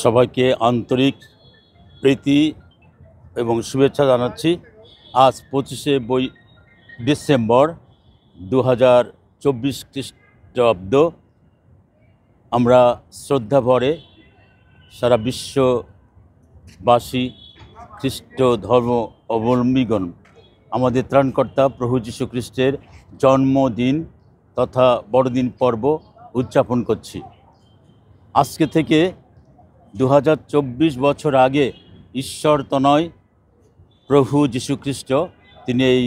সবাইকে আন্তরিক প্রীতি এবং শুভেচ্ছা জানাচ্ছি। আজ 25শে ডিসেম্বর 2024 খ্রিস্টাব্দ। আমরা শ্রদ্ধা ভরে সারা বিশ্ববাসী খ্রিস্ট ধর্ম অবলম্বীগণ আমাদের ত্রাণকর্তা প্রভু যীশু খ্রিস্টের জন্মদিন তথা বড়দিন পর্ব উদযাপন করছি। আজকে থেকে 2024 বছর আগে ঈশ্বর তনয় প্রভু যীশু খ্রিস্ট তিনি এই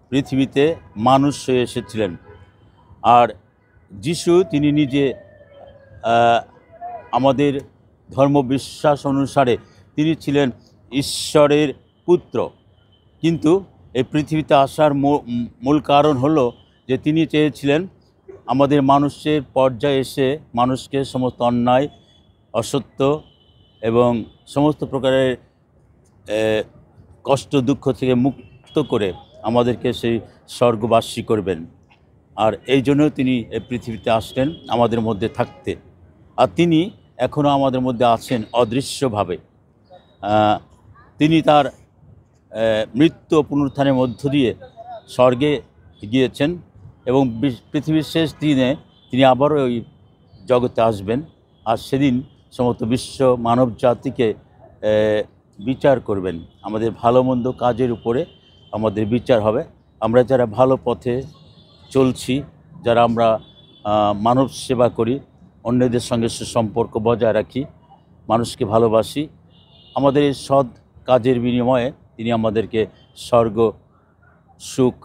পৃথিবীতে মানুষ হয়ে এসেছিলেন। আর যীশু তিনি নিজে আমাদের ধর্মবিশ্বাস অনুসারে তিনি ছিলেন ঈশ্বরের পুত্র, কিন্তু এই পৃথিবীতে আসার মূল কারণ হলো যে তিনি চেয়েছিলেন আমাদের মানুষের পর্যায়ে এসে মানুষকে সমস্ত অন্যায়, অসত্য এবং সমস্ত প্রকারের কষ্ট দুঃখ থেকে মুক্ত করে আমাদেরকে সেই স্বর্গবাসী করবেন। আর এই জন্য তিনি এই পৃথিবীতে আসলেন আমাদের মধ্যে থাকতে। আর তিনি এখনও আমাদের মধ্যে আছেন অদৃশ্যভাবে। তিনি তার মৃত্যু ও পুনরুত্থানের মধ্য দিয়ে স্বর্গে গিয়েছেন এবং পৃথিবীর শেষ দিনে তিনি আবারও ওই জগতে আসবেন। আর সেদিন সমস্ত বিশ্ব মানব জাতিকে বিচার করবেন। আমাদের ভালো মন্দ কাজের উপরে আমাদের বিচার হবে। আমরা যারা ভালো পথে চলছি, যারা আমরা মানব সেবা করি, অন্যদের সঙ্গে সুসম্পর্ক বজায় রাখি, মানুষকে ভালোবাসি, আমাদের এই সৎ কাজের বিনিময়ে তিনি আমাদেরকে স্বর্গ সুখ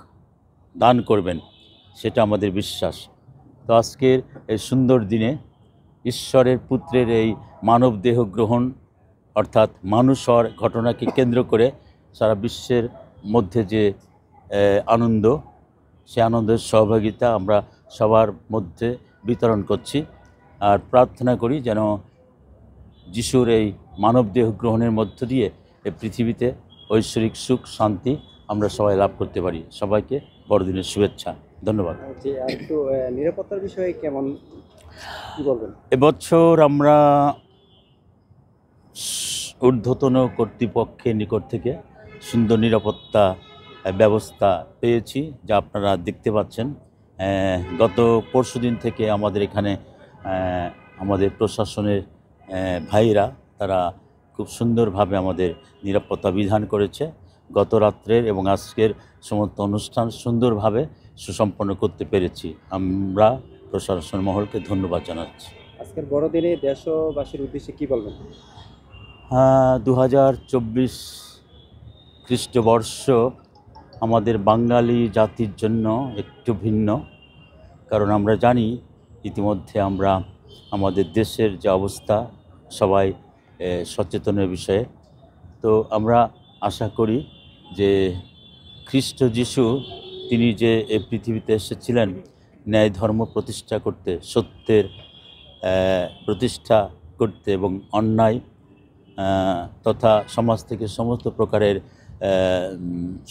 দান করবেন, সেটা আমাদের বিশ্বাস। তো আজকের এই সুন্দর দিনে ঈশ্বরের পুত্রের এই মানব দেহ গ্রহণ অর্থাৎ মানুষ হওয়ার ঘটনাকে কেন্দ্র করে সারা বিশ্বের মধ্যে যে আনন্দ, সে আনন্দের সহভাগিতা আমরা সবার মধ্যে বিতরণ করছি। আর প্রার্থনা করি যেন যিশুর এই মানব দেহ গ্রহণের মধ্য দিয়ে এই পৃথিবীতে ঐশ্বরিক সুখ শান্তি আমরা সবাই লাভ করতে পারি। সবাইকে বড়দিনের শুভেচ্ছা, ধন্যবাদ। একটু নিরাপত্তার বিষয়ে কেমন কি বলবেন? এবছর আমরা ঊর্ধ্বতন কর্তৃপক্ষের নিকট থেকে সুন্দর নিরাপত্তা ব্যবস্থা পেয়েছি, যা আপনারা দেখতে পাচ্ছেন। গত পরশুদিন থেকে আমাদের এখানে আমাদের প্রশাসনের ভাইরা তারা খুব সুন্দরভাবে আমাদের নিরাপত্তা বিধান করেছে। গত রাত্রের এবং আজকের সমস্ত অনুষ্ঠান সুন্দরভাবে সুসম্পন্ন করতে পেরেছি। আমরা প্রশাসন মহলকে ধন্যবাদ জানাচ্ছি। আজকের বড়দিনে দেশবাসীর উদ্দেশ্যে কি বলবেন? 2024 খ্রিস্টবর্ষ আমাদের বাঙালি জাতির জন্য একটু ভিন্ন, কারণ আমরা জানি ইতিমধ্যে আমরা আমাদের দেশের যে অবস্থা সবাই সচেতনের বিষয়ে। তো আমরা আশা করি যে খ্রিস্ট যিশু তিনি যে এই পৃথিবীতে এসেছিলেন ন্যায় ধর্ম প্রতিষ্ঠা করতে, সত্যের প্রতিষ্ঠা করতে এবং অন্যায় তথা সমাজ থেকে সমস্ত প্রকারের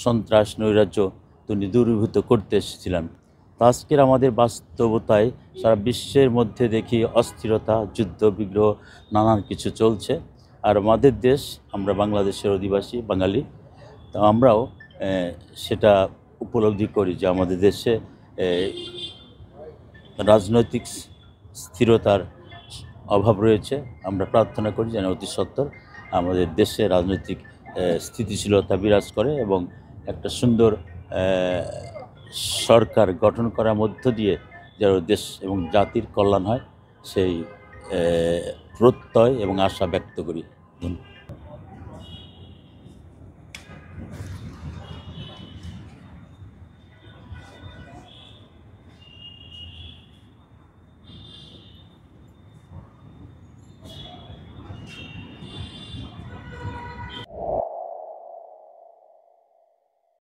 সন্ত্রাস নৈরাজ্য তিনি দূরীভূত করতে এসেছিলেন। তো আজকের আমাদের বাস্তবতায় সারা বিশ্বের মধ্যে দেখি অস্থিরতা, যুদ্ধ বিগ্রহ নানান কিছু চলছে। আর আমাদের দেশ, আমরা বাংলাদেশের অধিবাসী বাঙালি, তো আমরাও সেটা উপলব্ধি করি যে আমাদের দেশে রাজনৈতিক স্থিরতার অভাব রয়েছে। আমরা প্রার্থনা করি যেন অতি সত্বর আমাদের দেশে রাজনৈতিক স্থিতিশীলতা বিরাজ করে এবং একটা সুন্দর সরকার গঠন করার মধ্য দিয়ে যেন দেশ এবং জাতির কল্যাণ হয়, সেই প্রত্যয় এবং আশা ব্যক্ত করি। ধন্যবাদ।